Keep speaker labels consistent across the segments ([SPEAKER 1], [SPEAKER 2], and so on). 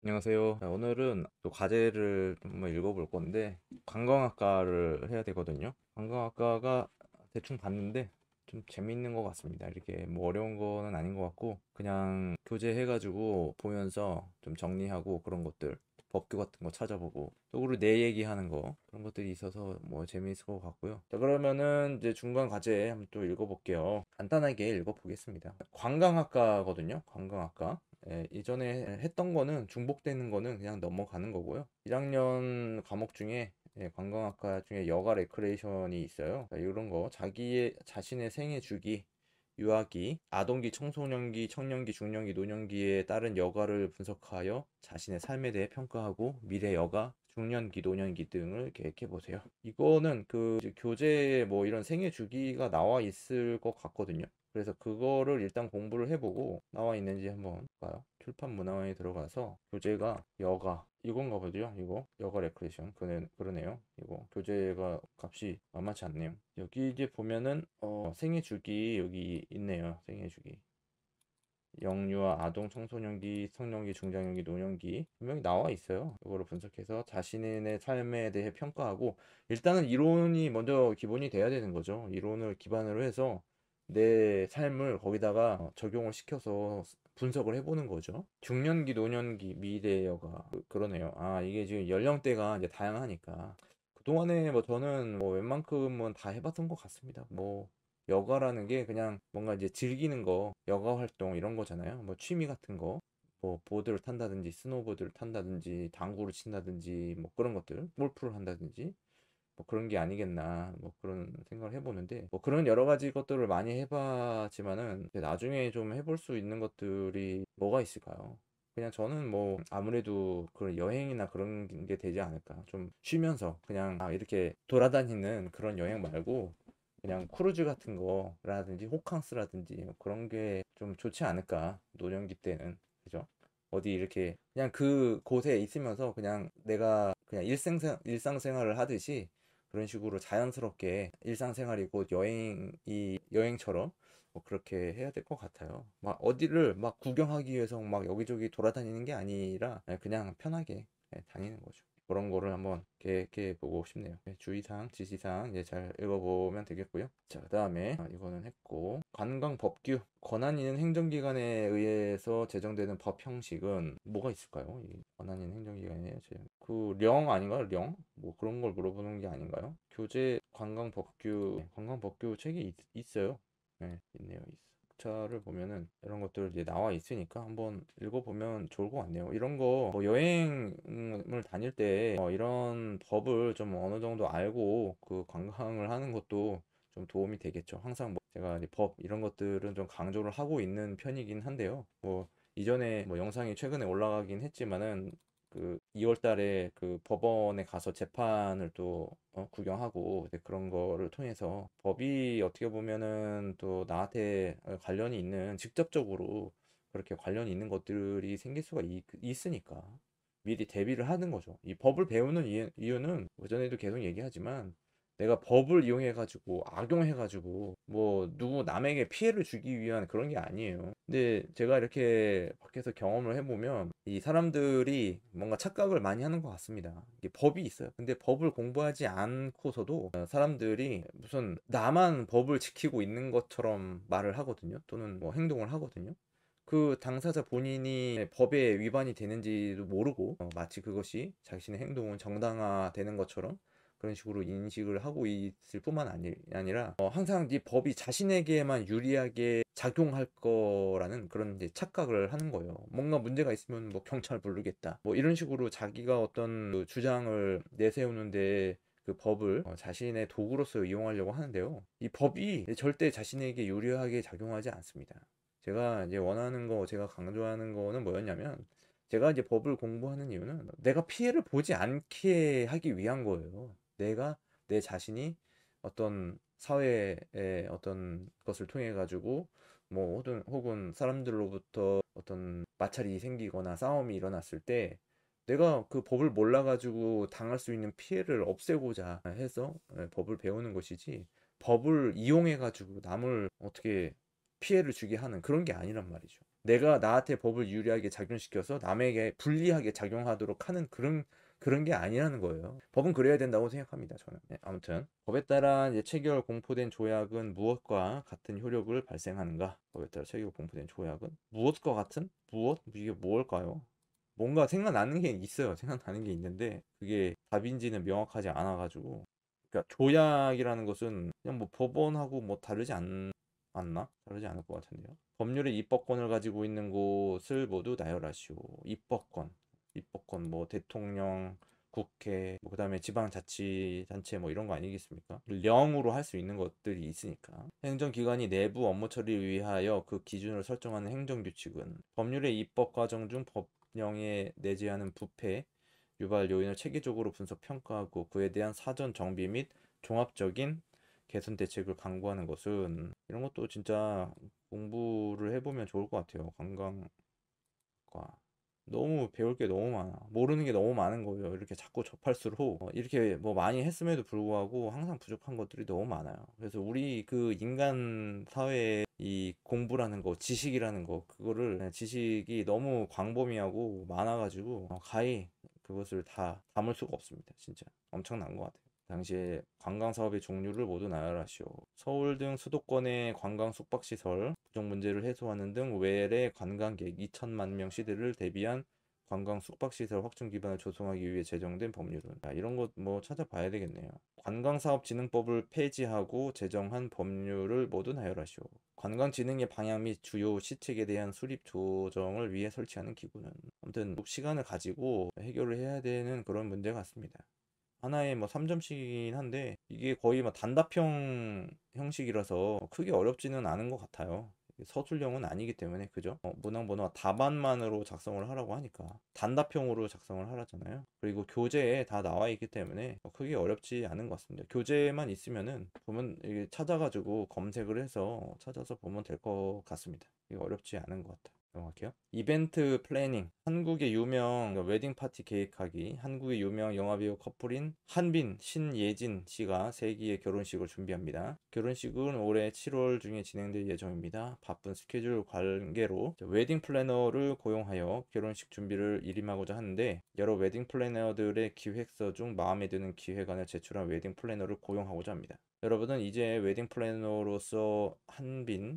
[SPEAKER 1] 안녕하세요. 자, 오늘은 또 과제를 좀 한번 읽어볼 건데, 관광학과를 해야 되거든요. 관광학과가 대충 봤는데 좀 재밌는 것 같습니다. 이렇게 뭐 어려운 거는 아닌 것 같고, 그냥 교재해가지고 보면서 좀 정리하고 그런 것들, 법규 같은 거 찾아보고, 또 그리고 내 얘기하는 거, 그런 것들이 있어서 뭐 재미있을 것 같고요. 자, 그러면은 이제 중간 과제 한번 또 읽어볼게요. 간단하게 읽어보겠습니다. 관광학과거든요. 관광학과. 이전에 했던 거는 중복되는 거는 그냥 넘어가는 거고요. 1학년 과목 중에 관광학과 중에 여가 레크레이션이 있어요. 이런 거 자기의 자신의 생애 주기, 유아기, 아동기, 청소년기, 청년기, 중년기, 노년기에 따른 여가를 분석하여 자신의 삶에 대해 평가하고 미래 여가, 중년기, 노년기 등을 계획해 보세요. 이거는 그 이제 교재에 뭐 이런 생애 주기가 나와 있을 것 같거든요. 그래서 그거를 일단 공부를 해보고 나와 있는지 한번 볼까요? 출판 문화원에 들어가서 교재가 여가 이건가 보죠. 이거 여가 레크레이션 그러네요. 이거 교재가 값이 만만치 않네요. 여기 이제 보면은 생애 주기 여기 있네요. 생애 주기. 영유아, 아동, 청소년기, 성년기, 중장년기, 노년기 분명히 나와 있어요. 이거를 분석해서 자신의 삶에 대해 평가하고 일단은 이론이 먼저 기본이 돼야 되는 거죠. 이론을 기반으로 해서 내 삶을 거기다가 적용을 시켜서 분석을 해보는 거죠. 중년기, 노년기, 미래여가 그러네요. 아 이게 지금 연령대가 이제 다양하니까 그동안에 뭐 저는 뭐 웬만큼은 다 해봤던 것 같습니다. 뭐 여가라는 게 그냥 뭔가 이제 즐기는 거, 여가 활동 이런 거잖아요. 뭐 취미 같은 거, 뭐 보드를 탄다든지, 스노보드를 탄다든지, 당구를 친다든지, 뭐 그런 것들, 골프를 한다든지, 뭐 그런 게 아니겠나, 뭐 그런 생각을 해보는데, 뭐 그런 여러 가지 것들을 많이 해봤지만은 나중에 좀 해볼 수 있는 것들이 뭐가 있을까요? 그냥 저는 뭐 아무래도 그런 여행이나 그런 게 되지 않을까. 좀 쉬면서 그냥 이렇게 돌아다니는 그런 여행 말고 그냥 크루즈 같은 거라든지 호캉스라든지 뭐 그런 게 좀 좋지 않을까 노년기 때는 그죠? 어디 이렇게 그냥 그 곳에 있으면서 그냥 내가 그냥 일상생활을 하듯이 그런 식으로 자연스럽게 일상생활이 곧 여행처럼 뭐 그렇게 해야 될 것 같아요. 막 어디를 막 구경하기 위해서 막 여기저기 돌아다니는 게 아니라 그냥 편하게 다니는 거죠. 그런 거를 한번 계획해 보고 싶네요. 주의사항, 지시사항 이제 잘 읽어보면 되겠고요. 자, 그다음에 이거는 했고 관광법규 권한 있는 행정기관에 의해서 제정되는 법 형식은 뭐가 있을까요? 이 권한 있는 행정기관에 그령 아닌가요? 령? 뭐 그런 걸 물어보는 게 아닌가요? 교재 관광법규 책이 있어요. 네, 있네요. 차를 보면은 이런 것들 이제 나와 있으니까 한번 읽어보면 좋을 것 같네요. 이런 거 뭐 여행을 다닐 때 이런 법을 좀 어느 정도 알고 그 관광을 하는 것도 좀 도움이 되겠죠. 항상 뭐 제가 이제 법 이런 것들은 좀 강조를 하고 있는 편이긴 한데요. 뭐 이전에 뭐 영상이 최근에 올라가긴 했지만은 그 2월 달에 그 법원에 가서 재판을 또 구경하고 이제 그런 거를 통해서 법이 어떻게 보면은 또 나한테 관련이 있는 직접적으로 그렇게 관련이 있는 것들이 생길 수가 있으니까 미리 대비를 하는 거죠. 이 법을 배우는 이유는 전에도 계속 얘기하지만 내가 법을 이용해 가지고 악용해 가지고 뭐 누구 남에게 피해를 주기 위한 그런 게 아니에요. 근데 제가 이렇게 밖에서 경험을 해보면 이 사람들이 뭔가 착각을 많이 하는 것 같습니다. 이게 법이 있어요. 근데 법을 공부하지 않고서도 사람들이 무슨 나만 법을 지키고 있는 것처럼 말을 하거든요. 또는 뭐 행동을 하거든요. 그 당사자 본인이 법에 위반이 되는지도 모르고 마치 그것이 자신의 행동은 정당화되는 것처럼 그런 식으로 인식을 하고 있을 뿐만 아니라 항상 이 법이 자신에게만 유리하게 작용할 거라는 그런 이제 착각을 하는 거예요. 뭔가 문제가 있으면 뭐 경찰 부르겠다. 뭐 이런 식으로 자기가 어떤 그 주장을 내세우는데 그 법을 자신의 도구로서 이용하려고 하는데요. 이 법이 절대 자신에게 유리하게 작용하지 않습니다. 제가 이제 원하는 거, 제가 강조하는 거는 뭐였냐면, 제가 이제 법을 공부하는 이유는 내가 피해를 보지 않게 하기 위한 거예요. 내 자신이 어떤 사회의 어떤 것을 통해 가지고 뭐 혹은 사람들로부터 어떤 마찰이 생기거나 싸움이 일어났을 때 내가 그 법을 몰라 가지고 당할 수 있는 피해를 없애고자 해서 법을 배우는 것이지 법을 이용해 가지고 남을 어떻게 피해를 주게 하는 그런 게 아니란 말이죠. 내가 나한테 법을 유리하게 작용시켜서 남에게 불리하게 작용하도록 하는 그런 게 아니라는 거예요. 법은 그래야 된다고 생각합니다, 저는. 네, 아무튼 법에 따라 이제 체결 공포된 조약은 무엇과 같은 효력을 발생하는가? 법에 따라 체결 공포된 조약은 무엇과 같은? 무엇? 이게 뭘까요? 뭔가 생각나는 게 있어요. 생각나는 게 있는데 그게 답인지는 명확하지 않아가지고. 그러니까 조약이라는 것은 그냥 뭐 법원하고 뭐 않나? 다르지 않을 것 같은데요. 법률의 입법권을 가지고 있는 곳을 모두 나열하시오. 입법권 뭐 대통령, 국회, 뭐 그다음에 지방자치단체 뭐 이런 거 아니겠습니까? 령으로 할 수 있는 것들이 있으니까. 행정기관이 내부 업무 처리를 위하여 그 기준을 설정하는 행정규칙은 법률의 입법 과정 중 법령에 내재하는 부패, 유발 요인을 체계적으로 분석 평가하고 그에 대한 사전 정비 및 종합적인 개선 대책을 강구하는 것은 이런 것도 진짜 공부를 해보면 좋을 것 같아요. 관광과 너무 배울 게 너무 많아. 모르는 게 너무 많은 거예요. 이렇게 자꾸 접할수록 이렇게 뭐 많이 했음에도 불구하고 항상 부족한 것들이 너무 많아요. 그래서 우리 그 인간 사회의 이 공부라는 거, 지식이라는 거, 그거를 지식이 너무 광범위하고 많아가지고 가히 그것을 다 담을 수가 없습니다. 진짜 엄청난 것 같아요. 당시에 관광사업의 종류를 모두 나열하시오. 서울 등 수도권의 관광 숙박시설 부족 문제를 해소하는 등 외래 관광객 2천만 명 시대를 대비한 관광 숙박시설 확충 기반을 조성하기 위해 제정된 법률은 이런 것 뭐 찾아봐야 되겠네요. 관광사업진흥법을 폐지하고 제정한 법률을 모두 나열하시오. 관광진흥의 방향 및 주요 시책에 대한 수립 조정을 위해 설치하는 기구는 아무튼 시간을 가지고 해결을 해야 되는 그런 문제 같습니다. 하나에 뭐 3점씩이긴 한데 이게 거의 뭐 단답형 형식이라서 크게 어렵지는 않은 것 같아요. 서술형은 아니기 때문에 그죠? 문항번호와 답안만으로 작성을 하라고 하니까 단답형으로 작성을 하라잖아요. 그리고 교재에 다 나와 있기 때문에 크게 어렵지 않은 것 같습니다. 교재만 있으면은 보면 이게 찾아가지고 검색을 해서 찾아서 보면 될 것 같습니다. 이거 어렵지 않은 것 같아요. 넘어갈게요. 이벤트 플래닝. 한국의 유명 웨딩 파티 계획하기. 한국의 유명 영화배우 커플인 한빈, 신예진 씨가 세기의 결혼식을 준비합니다. 결혼식은 올해 7월 중에 진행될 예정입니다. 바쁜 스케줄 관계로 웨딩 플래너를 고용하여 결혼식 준비를 일임하고자 하는데 여러 웨딩 플래너들의 기획서 중 마음에 드는 기획안을 제출한 웨딩 플래너를 고용하고자 합니다. 여러분은 이제 웨딩 플래너로서 한빈,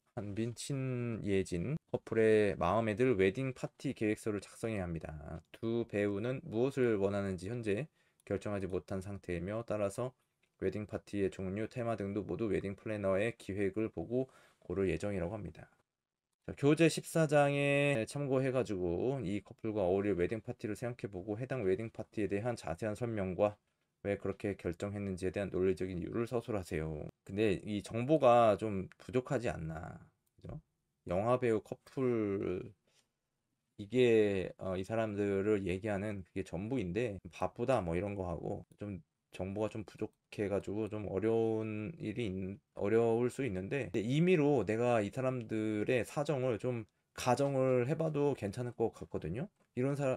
[SPEAKER 1] 신예진 커플의 마음에 들 웨딩 파티 계획서를 작성해야 합니다. 두 배우는 무엇을 원하는지 현재 결정하지 못한 상태이며 따라서 웨딩 파티의 종류, 테마 등도 모두 웨딩 플래너의 기획을 보고 고를 예정이라고 합니다. 자, 교재 14장에 참고해가지고 이 커플과 어울릴 웨딩 파티를 생각해보고 해당 웨딩 파티에 대한 자세한 설명과 왜 그렇게 결정했는지에 대한 논리적인 이유를 서술하세요. 근데 이 정보가 좀 부족하지 않나, 그죠? 영화배우 커플 이게 이 사람들을 얘기하는 그게 전부인데 바쁘다 뭐 이런 거 하고 좀 정보가 좀 부족해가지고 좀 어려울 수 있는데 임의로 내가 이 사람들의 사정을 좀 가정을 해봐도 괜찮을 것 같거든요.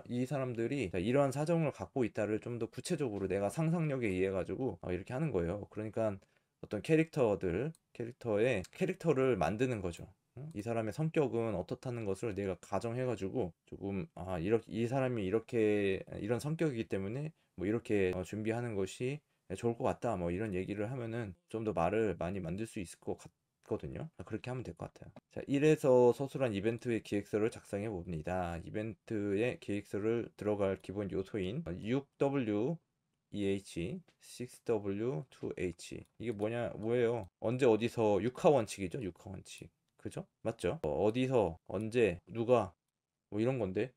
[SPEAKER 1] 이 사람들이 이러한 사정을 갖고 있다를 좀 더 구체적으로 내가 상상력에 의해 가지고 이렇게 하는 거예요. 그러니까 어떤 캐릭터의 캐릭터를 만드는 거죠. 이 사람의 성격은 어떻다는 것을 내가 가정해가지고 조금 이렇게 이 사람이 이렇게 이런 성격이기 때문에 뭐 이렇게 준비하는 것이 좋을 것 같다 뭐 이런 얘기를 하면은 좀 더 말을 많이 만들 수 있을 것 같거든요. 그렇게 하면 될 것 같아요. 자, 1에서 서술한 이벤트의 기획서를 작성해 봅니다. 이벤트의 기획서를 들어갈 기본 요소인 6W EH, 6W, 2H 이게 뭐예요? 언제 어디서 육하 원칙이죠? 육하 원칙. 그죠? 맞죠? 어디서 언제 누가 뭐 이런 건데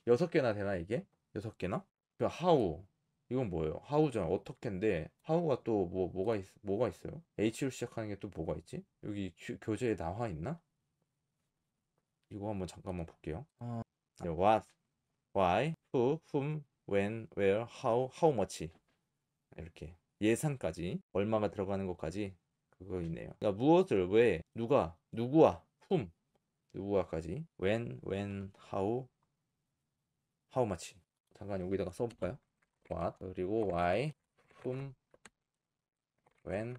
[SPEAKER 1] 6개나 되나 이게? 6개나? 그 how 이건 뭐예요? how잖아. 어떻게인데 how가 또 뭐가 있어요? H로 시작하는 게 또 뭐가 있지? 여기 교재에 나와 있나? 이거 한번 잠깐만 볼게요. what, why, who, whom, when, where, how much 이렇게 예산까지 얼마가 들어가는 것까지 그거 있네요. 그러니까 무엇을 왜 누가 누구와 whom 누구와까지 when how much 잠깐 여기다가 써볼까요? what 그리고 why whom when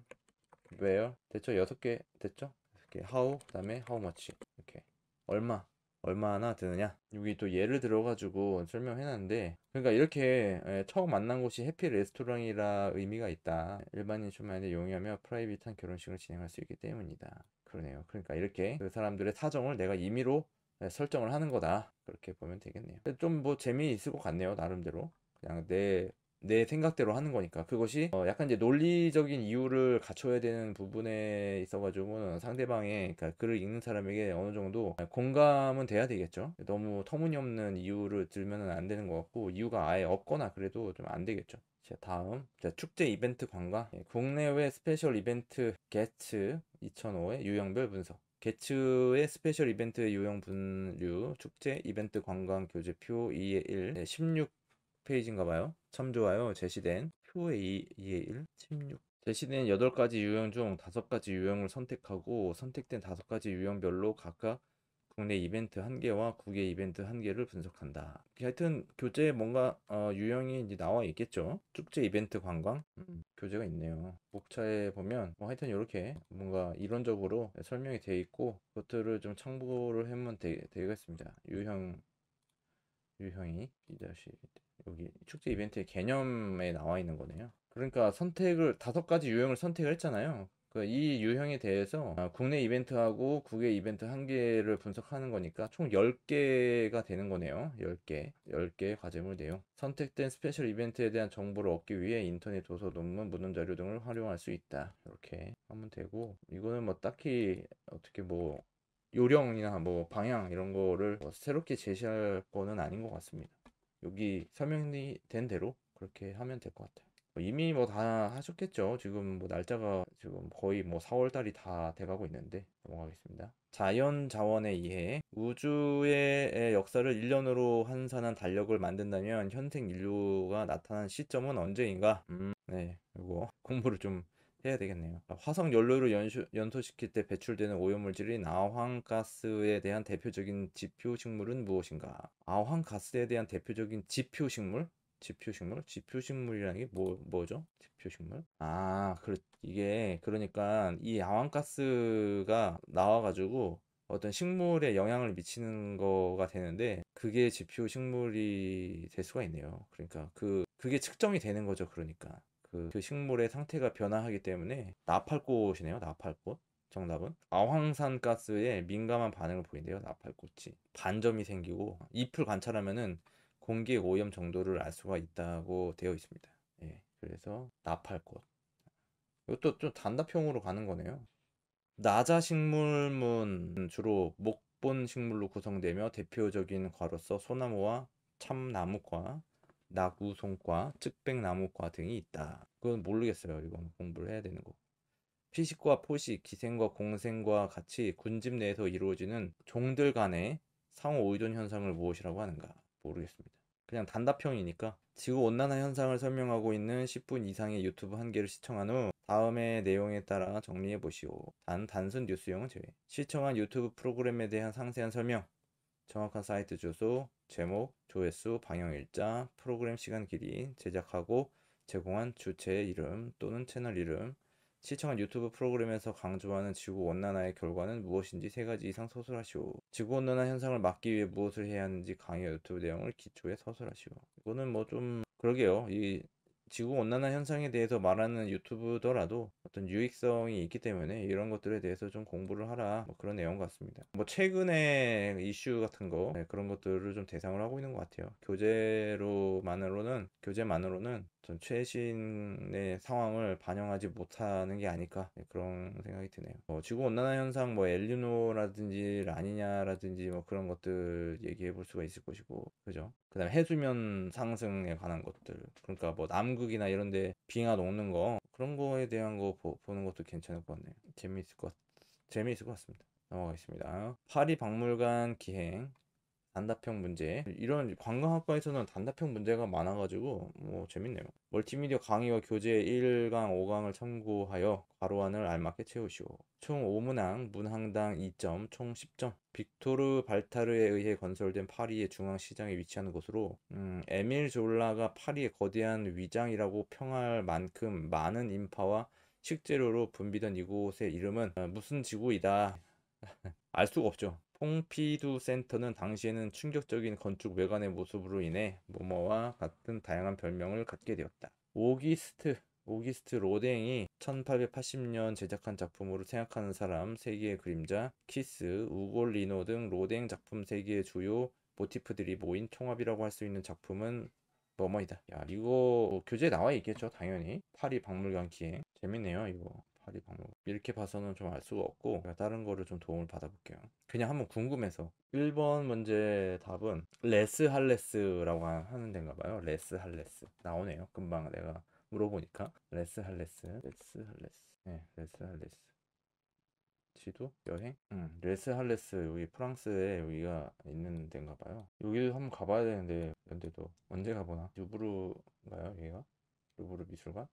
[SPEAKER 1] where 됐죠? 6개 됐죠? 이렇게 how 그다음에 how much 이렇게 얼마 얼마나 드느냐. 여기 또 예를 들어가지고 설명해놨는데, 그러니까 이렇게 처음 만난 곳이 해피 레스토랑이라 의미가 있다. 일반인 출마에 용이하며 프라이빗한 결혼식을 진행할 수 있기 때문이다. 그러네요. 그러니까 이렇게 그 사람들의 사정을 내가 임의로 설정을 하는 거다. 그렇게 보면 되겠네요. 좀 뭐 재미있을 것 같네요. 나름대로. 그냥 내 생각대로 하는 거니까. 그것이 약간 이제 논리적인 이유를 갖춰야 되는 부분에 있어가지고는 상대방의, 그러니까 글을 읽는 사람에게 어느 정도 공감은 돼야 되겠죠. 너무 터무니없는 이유를 들면은 안 되는 것 같고, 이유가 아예 없거나 그래도 좀 안 되겠죠. 자, 다음. 자, 축제 이벤트 관광. 국내외 스페셜 이벤트 게츠 2005의 유형별 분석. 게츠의 스페셜 이벤트 유형 분류 축제 이벤트 관광 교재표 2의 1 16페이지인가 봐요. 첨부하여 제시된 표의 2의 1 16 제시된 8가지 유형 중 5가지 유형을 선택하고 선택된 5가지 유형별로 각각 국내 이벤트 1개와 국외 이벤트 1개를 분석한다. 하여튼 교재에 뭔가 유형이 이제 나와 있겠죠. 축제 이벤트 관광 교재가 있네요. 목차에 보면 뭐 하여튼 이렇게 뭔가 이론적으로 설명이 돼 있고 그것들을 좀 참고를 하면 되겠습니다. 유형이 이 자식 여기 축제 이벤트의 개념에 나와 있는 거네요. 그러니까 선택을 5가지 유형을 선택을 했잖아요. 이 유형에 대해서 국내 이벤트하고 국외 이벤트 1개를 분석하는 거니까 총 10개가 되는 거네요. 10개 과제물 내용. 선택된 스페셜 이벤트에 대한 정보를 얻기 위해 인터넷 도서, 논문, 문헌 자료 등을 활용할 수 있다. 이렇게 하면 되고, 이거는 뭐 딱히 어떻게 뭐 요령이나 뭐 방향 이런 거를 뭐 새롭게 제시할 거는 아닌 것 같습니다. 여기 설명이 된 대로 그렇게 하면 될 것 같아요. 이미 뭐 다 하셨겠죠. 지금 뭐 날짜가 지금 거의 뭐 4월 달이 다 돼가고 있는데 넘어가겠습니다. 자연 자원에 의해 우주의 역사를 1년으로 환산한 달력을 만든다면 현생 인류가 나타난 시점은 언제인가? 네, 이거 공부를 좀 해야 되겠네요. 화석 연료를 연소시킬 때 배출되는 오염물질인 아황가스에 대한 대표적인 지표 식물은 무엇인가? 아황가스에 대한 대표적인 지표 식물? 지표식물이라는 게 뭐죠? 지표식물? 이게 그러니까 이 아황가스가 나와가지고 어떤 식물에 영향을 미치는 거가 되는데 그게 지표식물이 될 수가 있네요. 그러니까 그게 측정이 되는 거죠. 그러니까 그 식물의 상태가 변화하기 때문에 나팔꽃이네요. 나팔꽃. 정답은 아황산 가스에 민감한 반응을 보인대요. 나팔꽃이 반점이 생기고 잎을 관찰하면은 공기 오염 정도를 알 수가 있다고 되어 있습니다. 예, 그래서 나팔꽃. 이것도 좀 단답형으로 가는 거네요. 나자식물문 주로 목본 식물로 구성되며 대표적인 과로서 소나무와 참나무과, 낙우송과, 측백나무과 등이 있다. 그건 모르겠어요. 이건 공부를 해야 되는 거. 피식과 포식, 기생과 공생과 같이 군집 내에서 이루어지는 종들 간의 상호 의존 현상을 무엇이라고 하는가? 모르겠습니다. 그냥 단답형이니까 지구온난화 현상을 설명하고 있는 10분 이상의 유튜브 1개를 시청한 후 다음의 내용에 따라 정리해 보시오. 단순 뉴스용은 제외. 시청한 유튜브 프로그램에 대한 상세한 설명, 정확한 사이트 주소, 제목, 조회수, 방영일자, 프로그램 시간 길이, 제작하고 제공한 주체의 이름 또는 채널 이름, 시청한 유튜브 프로그램에서 강조하는 지구온난화의 결과는 무엇인지 3가지 이상 서술하시오. 지구온난화 현상을 막기 위해 무엇을 해야 하는지 강의 유튜브 내용을 기초에 서술하시오. 이거는 뭐 좀 그러게요. 이 지구온난화 현상에 대해서 말하는 유튜브더라도 어떤 유익성이 있기 때문에 이런 것들에 대해서 좀 공부를 하라 뭐 그런 내용 같습니다. 뭐 최근에 이슈 같은 거 그런 것들을 좀 대상으로 하고 있는 것 같아요. 교재만으로는 전 최신의 상황을 반영하지 못하는 게 아닐까 그런 생각이 드네요. 지구온난화 현상 뭐 엘니노라든지 라니냐라든지 뭐 그런 것들 얘기해 볼 수가 있을 것이고 그죠? 그다음에 해수면 상승에 관한 것들 그러니까 뭐 남극이나 이런 데 빙하 녹는 거 그런 거에 대한 거 보는 것도 괜찮을 것 같네요. 재미있을 것 같습니다. 넘어가겠습니다. 파리 박물관 기행 단답형 문제. 이런 관광학과에서는 단답형 문제가 많아가지고 뭐 재밌네요. 멀티미디어 강의와 교재 1강, 5강을 참고하여 괄호안을 알맞게 채우시오. 총 5문항, 문항당 2점, 총 10점. 빅토르 발타르에 의해 건설된 파리의 중앙시장에 위치하는 곳으로 에밀 졸라가 파리의 거대한 위장이라고 평할 만큼 많은 인파와 식재료로 붐비던 이곳의 이름은 무슨 지구이다. 알 수가 없죠. 퐁피두 센터는 당시에는 충격적인 건축 외관의 모습으로 인해 뭐뭐와 같은 다양한 별명을 갖게 되었다. 오기스트 로댕이 1880년 제작한 작품으로 생각하는 사람, 세계의 그림자, 키스, 우골 리노 등 로댕 작품 세계의 주요 모티프들이 모인 총합이라고 할 수 있는 작품은 뭐뭐이다. 야, 이거 교재에 나와 있겠죠, 당연히. 파리 박물관 기행. 재밌네요, 이거. 파리 박물관. 이렇게 봐서는 좀 알 수가 없고, 제가 다른 거를 좀 도움을 받아볼게요. 그냥 한번 궁금해서. 1번 문제 답은 레스 할레스라고 하는 데인가 봐요. 레스 할레스. 나오네요. 금방 내가 물어보니까. 레스 할레스. 레스 할레스. 네, 레스 할레스. 지도? 여행? 레스 할레스 여기 프랑스에 여기가 있는 데인가 봐요. 여기도 한번 가봐야 되는데 근데도 언제 가보나? 루브르인가요 여기가? 루브르 미술관?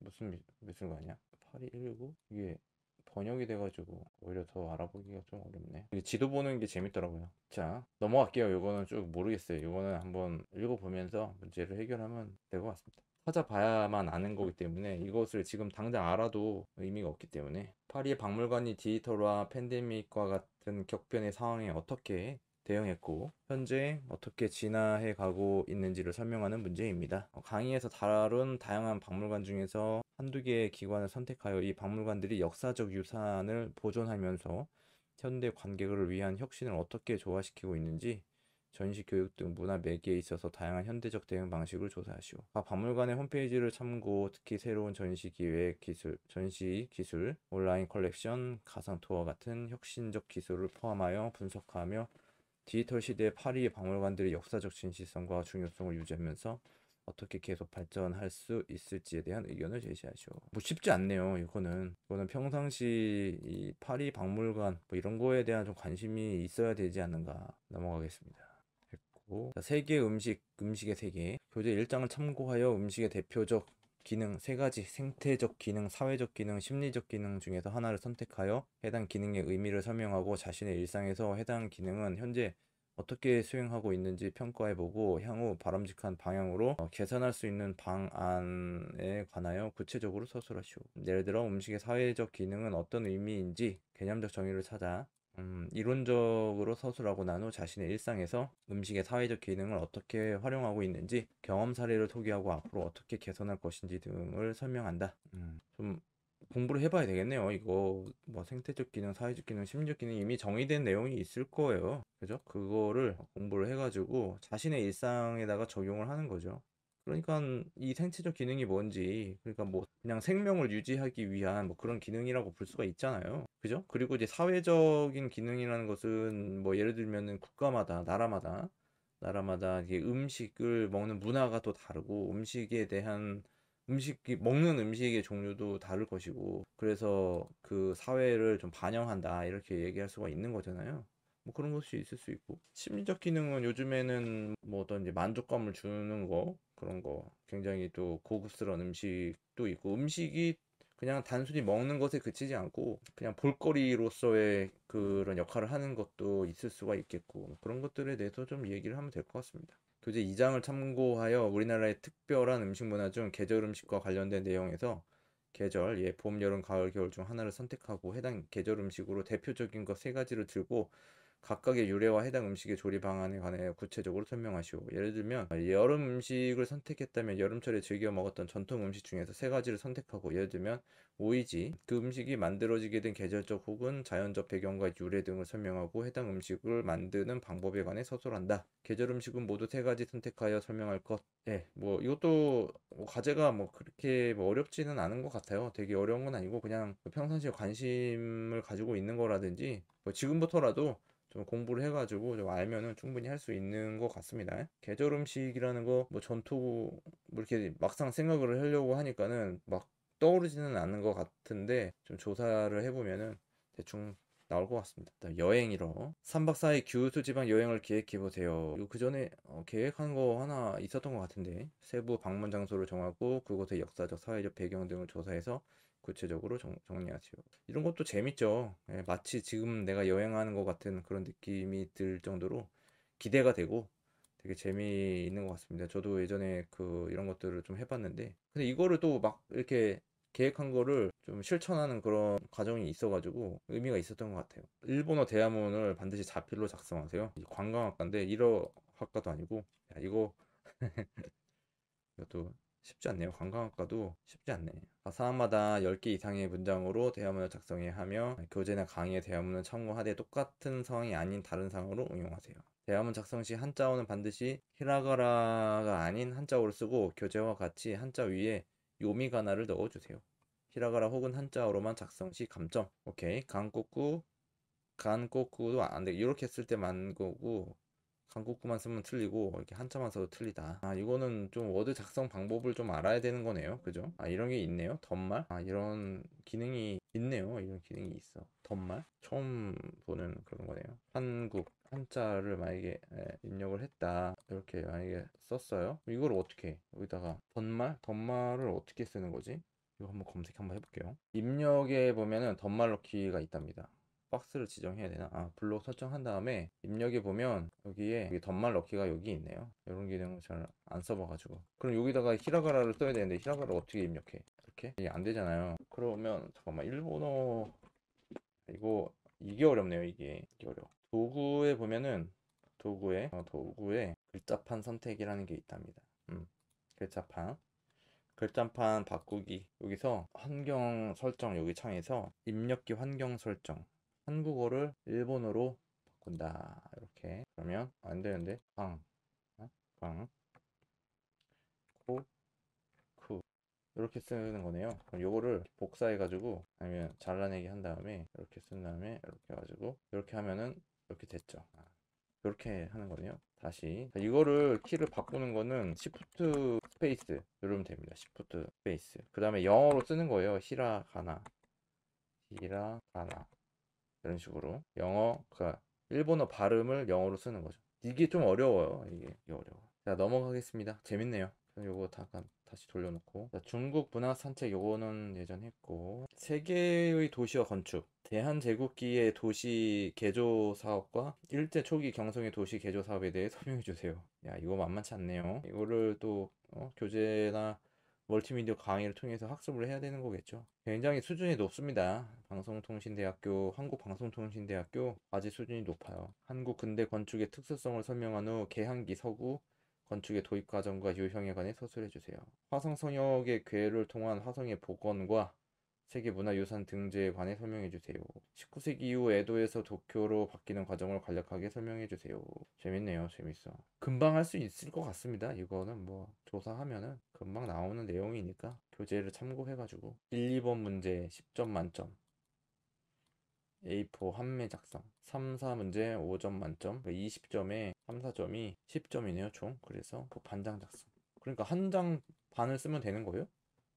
[SPEAKER 1] 무슨 미술관이야? 파리 119? 이게 번역이 돼가지고 오히려 더 알아보기가 좀 어렵네. 이게 지도 보는 게 재밌더라고요. 자, 넘어갈게요. 이거는 쭉 모르겠어요. 이거는 한번 읽어보면서 문제를 해결하면 될 것 같습니다. 찾아봐야만 아는 거기 때문에 이것을 지금 당장 알아도 의미가 없기 때문에 파리 박물관이 디지털화 팬데믹과 같은 격변의 상황에 어떻게 대응했고 현재 어떻게 진화해 가고 있는지를 설명하는 문제입니다. 강의에서 다룬 다양한 박물관 중에서 한두 개의 기관을 선택하여 이 박물관들이 역사적 유산을 보존하면서 현대 관객을 위한 혁신을 어떻게 조화시키고 있는지 전시, 교육 등 문화 매개에 있어서 다양한 현대적 대응 방식을 조사하시오. 각 박물관의 홈페이지를 참고 특히 새로운 전시 기획 기술, 전시 기술, 온라인 컬렉션, 가상 투어 같은 혁신적 기술을 포함하여 분석하며 디지털 시대의 파리 박물관들의 역사적 진실성과 중요성을 유지하면서 어떻게 계속 발전할 수 있을지에 대한 의견을 제시하시오. 뭐 쉽지 않네요. 이거는 평상시 이 파리 박물관 뭐 이런 거에 대한 좀 관심이 있어야 되지 않는가. 넘어가겠습니다. 됐고, 자, 세계 음식의 세계. 교재 1장을 참고하여 음식의 대표적 기능 3가지, 생태적 기능, 사회적 기능, 심리적 기능 중에서 하나를 선택하여 해당 기능의 의미를 설명하고 자신의 일상에서 해당 기능은 현재 어떻게 수행하고 있는지 평가해보고 향후 바람직한 방향으로 개선할 수 있는 방안에 관하여 구체적으로 서술하시오. 예를 들어 음식의 사회적 기능은 어떤 의미인지 개념적 정의를 찾아 이론적으로 서술하고 난 후 자신의 일상에서 음식의 사회적 기능을 어떻게 활용하고 있는지 경험 사례를 소개하고 앞으로 어떻게 개선할 것인지 등을 설명한다. 좀 공부를 해봐야 되겠네요. 이거 뭐 생태적 기능, 사회적 기능, 심리적 기능 이미 정의된 내용이 있을 거예요. 그죠? 그거를 공부를 해가지고 자신의 일상에다가 적용을 하는 거죠. 그러니까 이 생체적 기능이 뭔지, 그러니까 뭐 그냥 생명을 유지하기 위한 뭐 그런 기능이라고 볼 수가 있잖아요. 그죠? 그리고 이제 사회적인 기능이라는 것은 뭐 예를 들면은 국가마다, 나라마다 이게 음식을 먹는 문화가 또 다르고 음식에 대한 음식이 먹는 음식의 종류도 다를 것이고 그래서 그 사회를 좀 반영한다 이렇게 얘기할 수가 있는 거잖아요. 뭐 그런 것이 있을 수 있고 심리적 기능은 요즘에는 뭐 어떤 이제 만족감을 주는 거 그런 거 굉장히 또 고급스러운 음식도 있고 음식이 그냥 단순히 먹는 것에 그치지 않고 그냥 볼거리로서의 그런 역할을 하는 것도 있을 수가 있겠고 그런 것들에 대해서 좀 얘기를 하면 될 것 같습니다. 교재 2장을 참고하여 우리나라의 특별한 음식 문화 중 계절 음식과 관련된 내용에서 계절, 봄, 여름, 가을, 겨울 중 하나를 선택하고 해당 계절 음식으로 대표적인 것 3가지를 들고 각각의 유래와 해당 음식의 조리 방안에 관해 구체적으로 설명하시오. 예를 들면 여름 음식을 선택했다면 여름철에 즐겨 먹었던 전통 음식 중에서 3가지를 선택하고 예를 들면 오이지 그 음식이 만들어지게 된 계절적 혹은 자연적 배경과 유래 등을 설명하고 해당 음식을 만드는 방법에 관해 서술한다. 계절 음식은 모두 3가지 선택하여 설명할 것. 예, 뭐 이것도 뭐 과제가 뭐 그렇게 뭐 어렵지는 않은 것 같아요. 되게 어려운 건 아니고 그냥 평상시에 관심을 가지고 있는 거라든지 뭐 지금부터라도 좀 공부를 해가지고 좀 알면은 충분히 할 수 있는 것 같습니다. 계절 음식이라는 거 뭐 전투 뭐 이렇게 막상 생각을 하려고 하니까는 막 떠오르지는 않는 것 같은데 좀 조사를 해보면은 대충 나올 것 같습니다. 여행이로 3박 4일 규수 지방 여행을 계획해 보세요. 이거 그 전에 계획한 거 하나 있었던 것 같은데 세부 방문 장소를 정하고 그곳의 역사적 사회적 배경 등을 조사해서 구체적으로 정리하세요. 이런 것도 재밌죠. 예, 마치 지금 내가 여행하는 것 같은 그런 느낌이 들 정도로 기대가 되고 되게 재미있는 것 같습니다. 저도 예전에 그 이런 것들을 좀 해봤는데 근데 이거를 또 막 이렇게 계획한 거를 좀 실천하는 그런 과정이 있어가지고 의미가 있었던 것 같아요. 일본어 대화문을 반드시 자필로 작성하세요. 관광학과인데 일어학과도 아니고, 야, 이것도 쉽지 않네요. 관광학과도 쉽지 않네. 사항마다 10개 이상의 문장으로 대화문을 작성해야 하며 교재나 강의의 대화문을 참고하되 똑같은 상황이 아닌 다른 상황으로 응용하세요. 대화문 작성 시 한자어는 반드시 히라가라가 아닌 한자어를 쓰고 교재와 같이 한자 위에 요미가나를 넣어주세요. 히라가라 혹은 한자어로만 작성 시 감점. 오케이. 간꼬꾸도 안 돼. 이렇게 쓸 때만 거고 한국구만 쓰면 틀리고 이렇게 한자만 써도 틀리다. 이거는 좀 워드 작성 방법을 좀 알아야 되는 거네요. 그죠? 이런 게 있네요. 덧말. 이런 기능이 있네요. 이런 기능이 있어. 덧말. 처음 보는 그런 거네요. 한국 한자를 만약에 입력을 했다. 이렇게 만약에 썼어요. 이걸 어떻게 해? 여기다가 덧말을 어떻게 쓰는 거지? 이거 한번 검색 한번 해볼게요. 입력에 보면은 덧말 넣기가 있답니다. 박스를 지정해야 되나? 블록 설정한 다음에 입력해 보면 여기 덧말 넣기가 여기 있네요. 이런 기능을 잘 안 써봐가지고. 그럼 여기다가 히라가라를 써야 되는데 히라가라를 어떻게 입력해? 이렇게? 이게 안 되잖아요. 그러면 잠깐만, 일본어 이게 어렵네요. 이게 어려워. 도구에 보면은 도구에 글자판 선택이라는 게 있답니다. 글자판 바꾸기. 여기서 환경 설정, 여기 창에서 입력기 환경 설정, 한국어를 일본어로 바꾼다. 이렇게 그러면 안 되는데 방, 코, 쿠 이렇게 쓰는 거네요. 그럼 요거를 복사해 가지고 아니면 잘라내기 한 다음에 이렇게 쓴 다음에 이렇게 해가지고 이렇게 하면은 이렇게 됐죠. 이렇게 하는 거네요. 다시 이거를 키를 바꾸는 거는 Shift 스페이스 누르면 됩니다. Shift 스페이스. 그 다음에 영어로 쓰는 거예요. 히라가나 이런 식으로 일본어 발음을 영어로 쓰는 거죠. 이게 좀 어려워요. 이게 어려워. 자, 넘어가겠습니다. 재밌네요. 요거 잠깐 다시 돌려놓고. 자, 중국 문화 산책 요거는 예전 했고, 세계의 도시와 건축, 대한제국기의 도시 개조 사업과 일제 초기 경성의 도시 개조 사업에 대해 설명해 주세요. 야, 이거 만만치 않네요. 이거를 또 교재나 멀티미디어 강의를 통해서 학습을 해야 되는 거겠죠. 굉장히 수준이 높습니다. 방송통신대학교, 한국방송통신대학교 과제 수준이 높아요. 한국 근대 건축의 특수성을 설명한 후 개항기 서구 건축의 도입 과정과 유형에 관해 서술해 주세요. 화성 성역의 궤를 통한 화성의 복원과 세계문화유산 등재에 관해 설명해 주세요. 19세기 이후 에도에서 도쿄로 바뀌는 과정을 간략하게 설명해 주세요. 재밌네요. 재밌어. 금방 할 수 있을 것 같습니다. 이거는 뭐 조사하면은 금방 나오는 내용이니까 교재를 참고해가지고 1, 2번 문제 10점 만점, A4 한매 작성, 3, 4문제 5점 만점, 20점에 3, 4점이 10점이네요 총. 그래서 그 반장 작성. 그러니까 한 장 반을 쓰면 되는 거예요?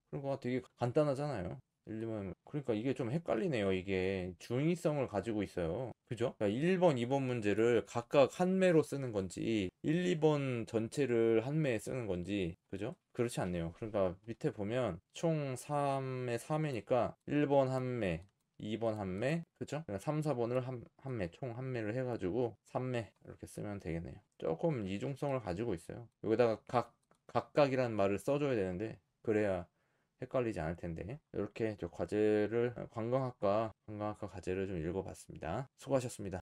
[SPEAKER 1] 그러니까 되게 간단하잖아요. 1, 2번. 그러니까 이게 좀 헷갈리네요. 이게 중의성을 가지고 있어요. 그죠? 그러니까 1번, 2번 문제를 각각 한 매로 쓰는 건지 1, 2번 전체를 한 매에 쓰는 건지 그죠? 그렇지 않네요. 그러니까 밑에 보면 총 3매 3매니까 1번 한 매, 2번 한 매, 그죠? 그러니까 3, 4번을 한 매, 총 한 매를 해가지고 3매 이렇게 쓰면 되겠네요. 조금 이중성을 가지고 있어요. 여기다가 각각이라는 말을 써줘야 되는데 그래야 헷갈리지 않을 텐데. 이렇게 저 관광학과 과제를 좀 읽어봤습니다. 수고하셨습니다.